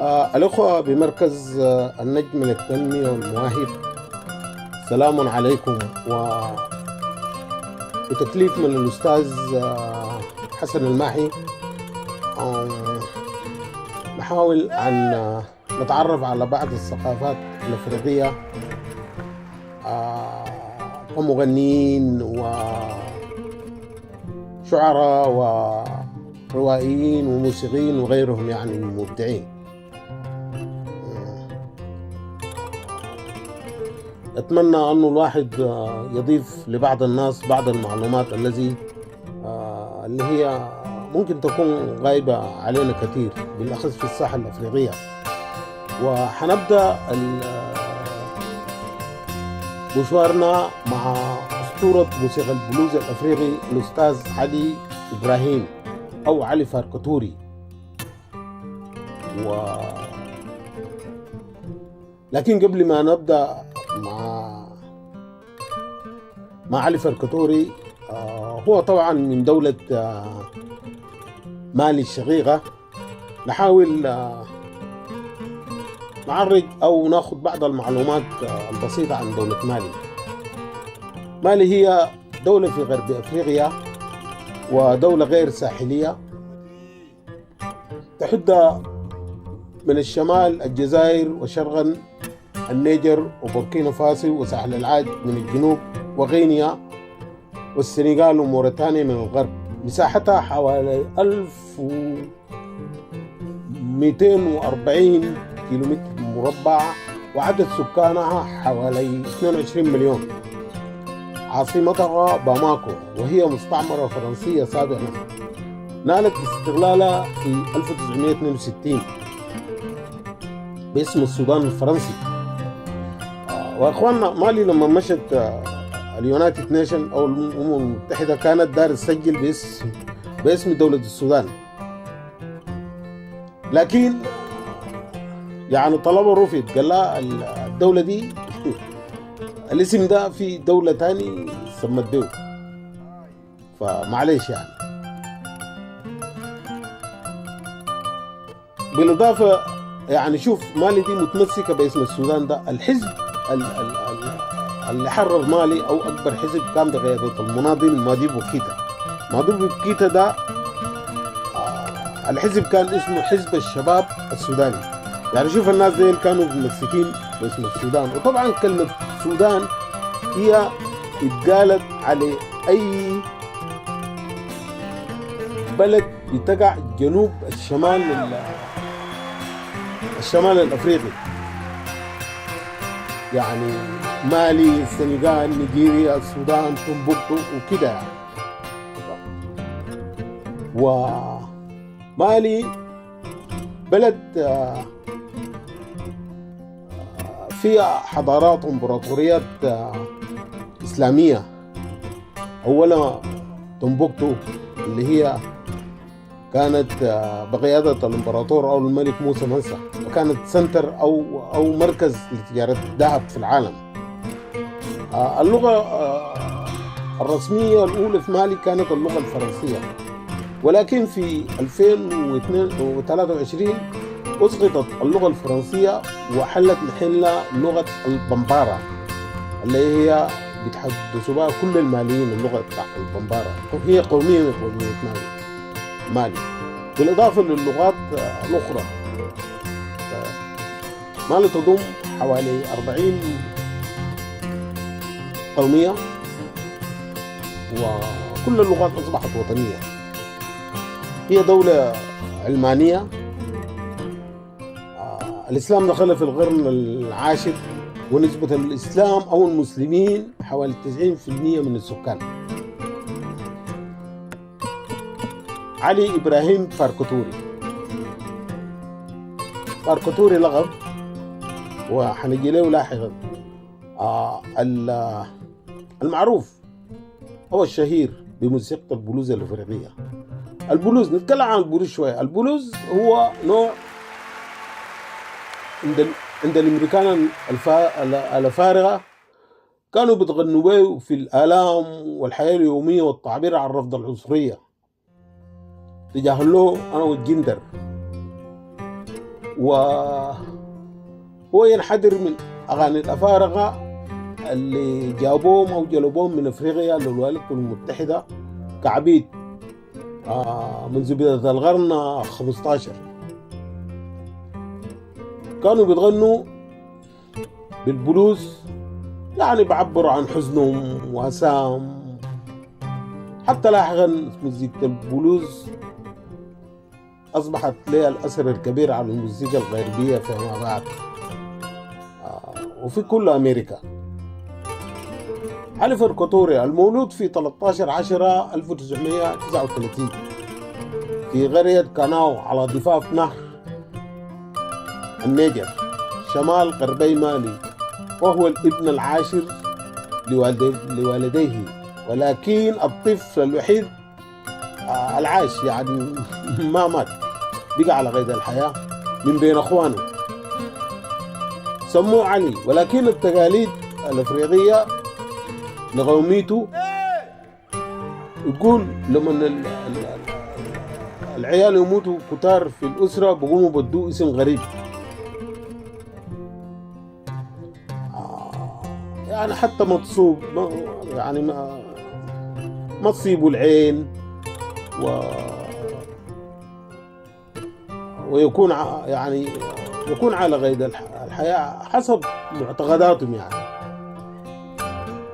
الأخوة بمركز النجم للتنمية والمواهب، سلام عليكم. وتكليف من الأستاذ حسن الماحي. نحاول أن نتعرف على بعض الثقافات الأفريقية كمغنيين وشعراء وروائيين وموسيقيين وغيرهم، يعني مبدعين. أتمنى أنه الواحد يضيف لبعض الناس بعض المعلومات اللي هي ممكن تكون غايبة علينا كثير، بالأخص في الساحة الأفريقية. وحنبدأ مشوارنا مع أسطورة موسيقى البلوز الأفريقي الأستاذ علي إبراهيم أو علي فاركتوري. لكن قبل ما نبدأ مع علي فاركتوري، هو طبعا من دولة مالي الشقيقة. نحاول نعرج أو ناخذ بعض المعلومات البسيطة عن دولة مالي. مالي هي دولة في غرب أفريقيا، ودولة غير ساحلية، تحد من الشمال الجزائر، وشرقا النيجر وبوركينا فاسو وساحل العاج من الجنوب، وغينيا والسنغال وموريتانيا من الغرب. مساحتها حوالي 1240 كيلومتر مربع، وعدد سكانها حوالي 22 مليون. عاصمتها باماكو، وهي مستعمرة فرنسية سابقا، نالت استقلالها في 1962 باسم السودان الفرنسي. واخواننا، مالي لما مشت اليونايتد نيشن او الامم المتحده كانت دار تسجل باسم دوله السودان، لكن يعني طلبها رفض، قال لا الدوله دي الاسم ده في دوله تاني سمت به، فمعليش يعني. بالاضافه يعني شوف، مالي دي متمسكه باسم السودان ده. الحزب اللي حرر مالي او اكبر حزب كان بقياده المناضل ماديبو كيتا. ماديبو كيتا ده الحزب كان اسمه حزب الشباب السوداني. يعني شوف الناس دي كانوا متمسكين باسم السودان. وطبعا كلمه السودان هي اتقالت على اي بلد بتقع جنوب الشمال الافريقي، يعني مالي، السنغال، نيجيريا، السودان، تومبوكتو وكده يعني. ومالي بلد فيها حضارات وامبراطوريات إسلامية. أولا تومبوكتو اللي هي كانت بقيادة الامبراطور أو الملك موسى منسى، وكانت سنتر أو مركز لتجارة الذهب في العالم. اللغة الرسمية الأولى في مالي كانت اللغة الفرنسية، ولكن في 2023 أسقطت اللغة الفرنسية وحلت محلها لغة البمبارا، اللي هي بيتحدثوا بها كل الماليين، اللغة بتاعت البمبارا، وهي قومية من قومية مالي، بالإضافة للغات الأخرى. مالي تضم حوالي 40 قومية، وكل اللغات أصبحت وطنية. هي دولة علمانية. الإسلام دخل في القرن العاشر، ونسبة الإسلام أو المسلمين حوالي 90% من السكان. علي إبراهيم فاركتوري لقب، وحنجي له لاحقا. المعروف هو الشهير بموسيقى البلوز الأفريقية. البلوز، نتكلم عن البلوز شوية. البلوز هو نوع عند الأمريكان الفارغة كانوا بيتغنوا به في الآلام والحياة اليومية والتعبير عن رفض العنصرية تجاه له أنا والجندر. وهو ينحدر من أغاني الأفارقة اللي جابوهم أو جلبوهم من أفريقيا للولايات المتحدة كعبيد منذ بداية القرن 15. كانوا بيتغنوا بالبلوز، يعني بعبروا عن حزنهم وأسام. حتى لاحقا موسيقى البلوز أصبحت لها الأثر الكبير على الموسيقى الغربية فيما بعد وفي كل أمريكا. علي فركاتوري المولود في 13/10/1939 في قرية كاناو على ضفاف نهر النيجر شمال غربي مالي، وهو الابن العاشر لوالديه، ولكن الطفل الوحيد العاش، يعني ما مات، بقى على قيد الحياة من بين أخوانه. سموه علي، ولكن التقاليد الأفريقية لقوميته يقول لما العيال يموتوا كتار في الأسرة بقوموا بدوا اسم غريب، يعني حتى متصوب، يعني ما تصيبوا العين ويكون يعني يكون على قيد الحياة حسب معتقداتهم يعني.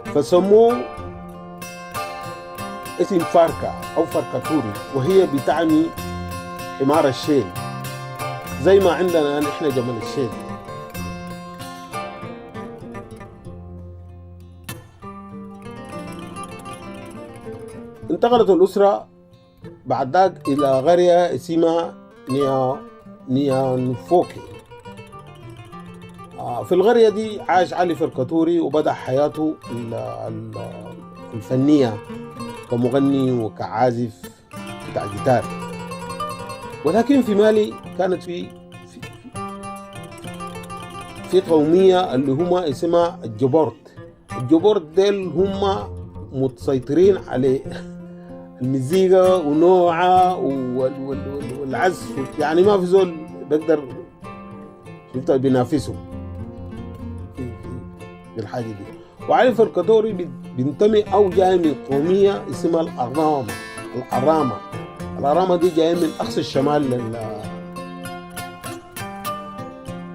فسموه اسم فاركا أو فركاتوري، وهي بتعني حمار الشيل، زي ما عندنا نحن جمل الشيل. انتقلت الأسرة بعد ذاك إلى قرية اسمها نيانفوكي. في القرية دي عاش علي فركاتوري وبدأ حياته الفنية كمغني وكعازف بتاع جيتار. ولكن في مالي كانت في قومية اللي هم اسمها الجبورت. الجبورت ديل هم متسيطرين على المزيكا ونوعها والعزف، يعني ما في زول بيقدر بينافسهم في الحاجة دي. وعلي فركاتوري بينتمي أو جاي من قومية اسمها الأرامة دي جاية من أقصى الشمال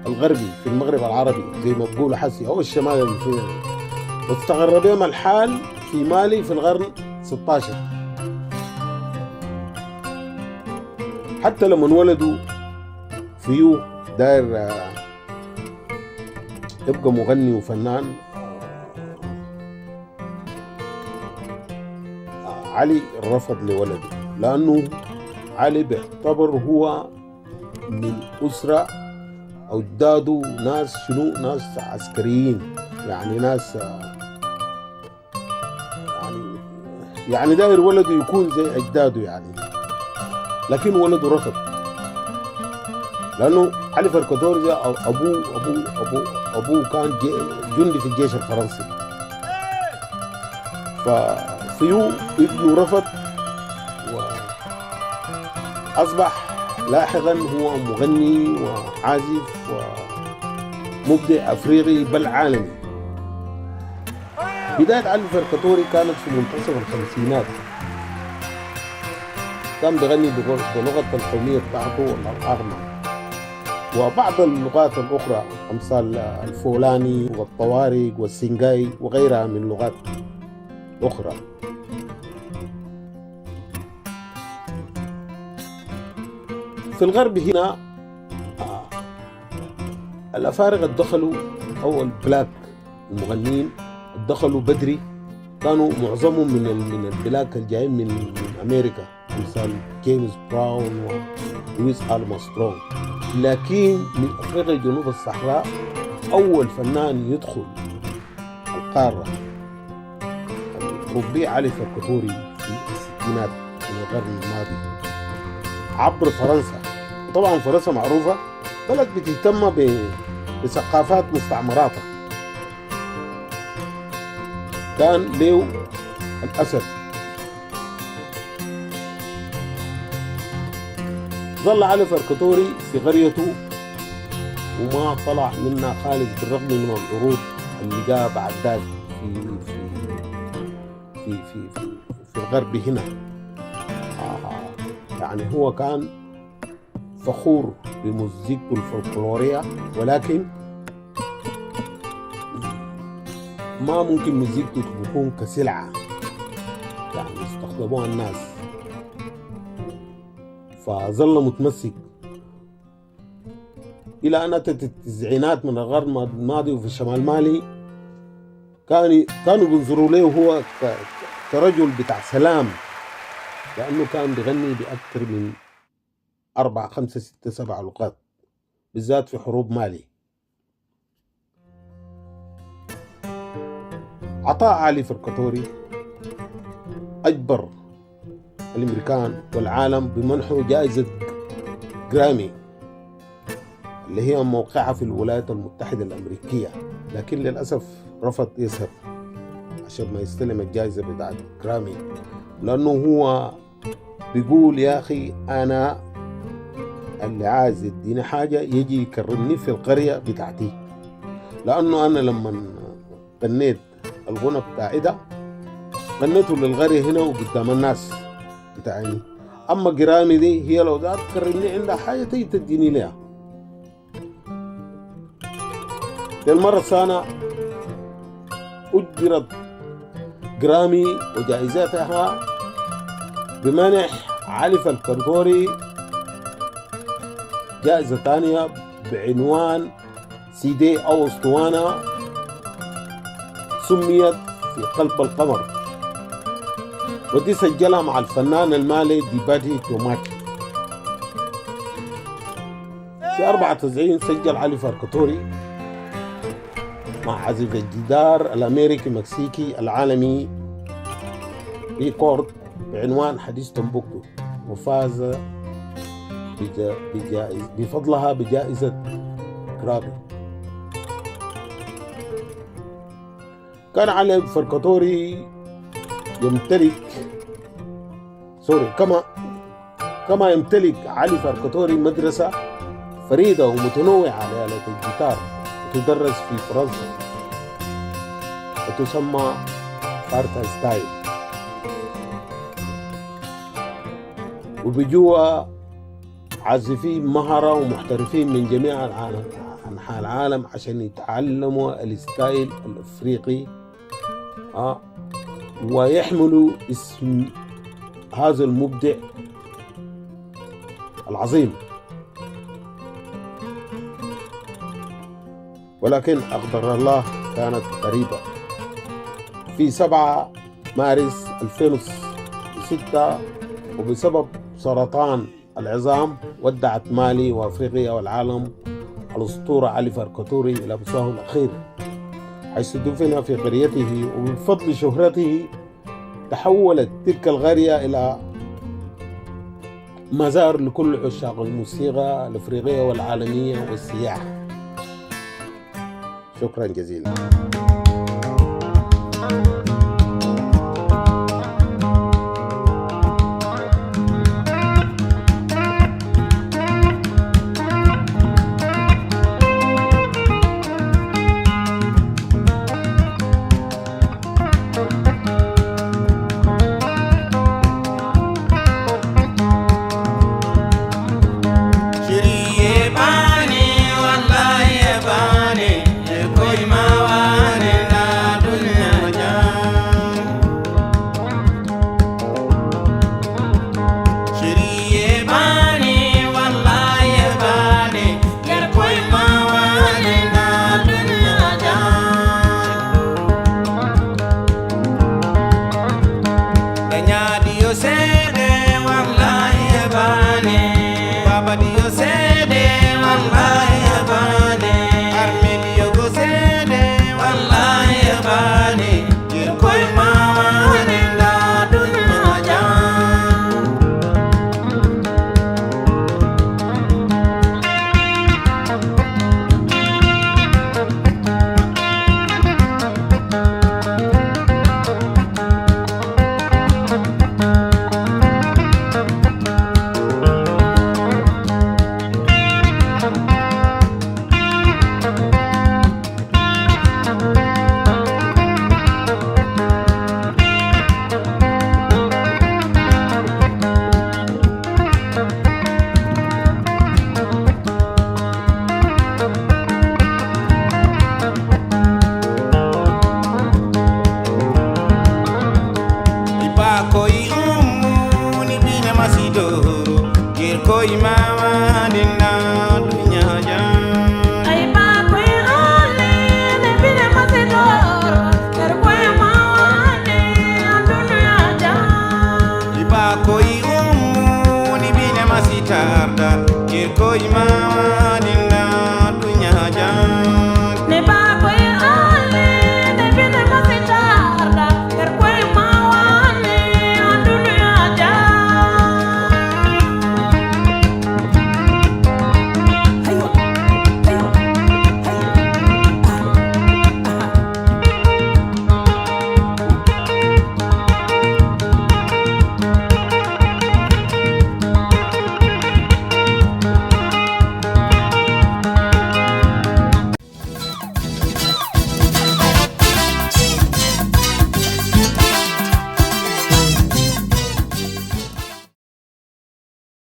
الغربي في المغرب العربي زي ما بقولوا حسي، أو الشمال الفرنسي، واستقر بهم الحال في مالي في القرن 16. حتى لما ولدوا فيو داير يبقى مغني وفنان، علي رفض لولده، لأنه علي بيعتبر هو من أسرة أجداده ناس ناس عسكريين، يعني ناس يعني داير ولده يكون زي أجداده يعني. لكن ولده رفض، لأنه علي فركاتوري أبوه كان جندي في الجيش الفرنسي. ففيو ابنه رفض، وأصبح لاحقا هو مغني وعازف ومبدع أفريقي بل عالمي. بداية علي فركاتوري كانت في منتصف الخمسينات، كان بيغني بلغة القومية بتاعته الأرامة وبعض اللغات الأخرى أمثال الفولاني والطوارق والسنغاي وغيرها من لغات أخرى. في الغرب هنا الأفارقة دخلوا، أو البلاك المغنيين دخلوا بدري، كانوا معظمهم من البلاك الجايين من أمريكا، مثال جيمس براون ولويس أرمسترونغ. لكن من أفريقيا جنوب الصحراء أول فنان يدخل القارة ربيع علي فركاتوري في الستينات من القرن الماضي عبر فرنسا. طبعا فرنسا معروفة بلد بتهتم بثقافات مستعمراتها، كان له الأسد. ظل علي فركاتوري في قريته وما طلع منها خالص بالرغم من العروض اللي جاء بعد ذاك في في الغرب هنا. يعني هو كان فخور بموسيقته الفولكلورية، ولكن ما ممكن موسيقته تكون كسلعة يعني يستخدموها الناس، فظل متمسك إلى أن أتت التسعينات من القرن الماضي. وفي الشمال مالي كانوا بينظروا له هو كرجل بتاع سلام، لأنه كان بيغني بأكثر من 4 5 6 7 لغات، بالذات في حروب مالي. عطاء علي فركاتوري أجبر الأمريكان والعالم بمنحه جائزة جرامي اللي هي موقعها في الولايات المتحدة الأمريكية، لكن للأسف رفض يسهر عشان ما يستلم الجائزة بتاعت جرامي، لأنه هو بيقول يا أخي أنا اللي عايز يديني حاجة يجي يكرمني في القرية بتاعتي، لأنه أنا لما غنيت الغنى بتاعي ده غنيته للقرية هنا وقدام الناس بتاعيني، أما جرامي دي هي لو ذات تكرمني عندها حاجة تيجي تديني لها. للمرة الثانية أجرت جرامي وجائزتها بمنح علي فركاتوري جائزة ثانية بعنوان سيدي أو أسطوانة سميت في قلب القمر، ودي سجلها مع الفنان المالي ديباتي توماتي. في 94 سجل علي فركاتوري مع عزف الجدار الأمريكي المكسيكي العالمي ريكورد بعنوان حديث تمبوكتو، وفاز بفضلها بجائزة جرامي. كان علي فركاتوري يمتلك كما يمتلك علي فركاتوري مدرسة فريدة ومتنوعة لآلة الجيتار تدرس في فرنسا وتسمى فارتا ستايل، وبجوا عازفين مهرة ومحترفين من جميع أنحاء العالم عشان يتعلموا الستايل الأفريقي ويحملوا اسم هذا المبدع العظيم. ولكن أقدر الله كانت قريبة. في 7 مارس 2006 وبسبب سرطان العظام ودعت مالي وأفريقيا والعالم الأسطورة علي فركاتوري إلى مساه الأخير، حيث دفن في قريته، وبفضل شهرته تحولت تلك القرية إلى مزار لكل عشاق الموسيقى الأفريقية والعالمية والسياحة. شكرا جزيلا.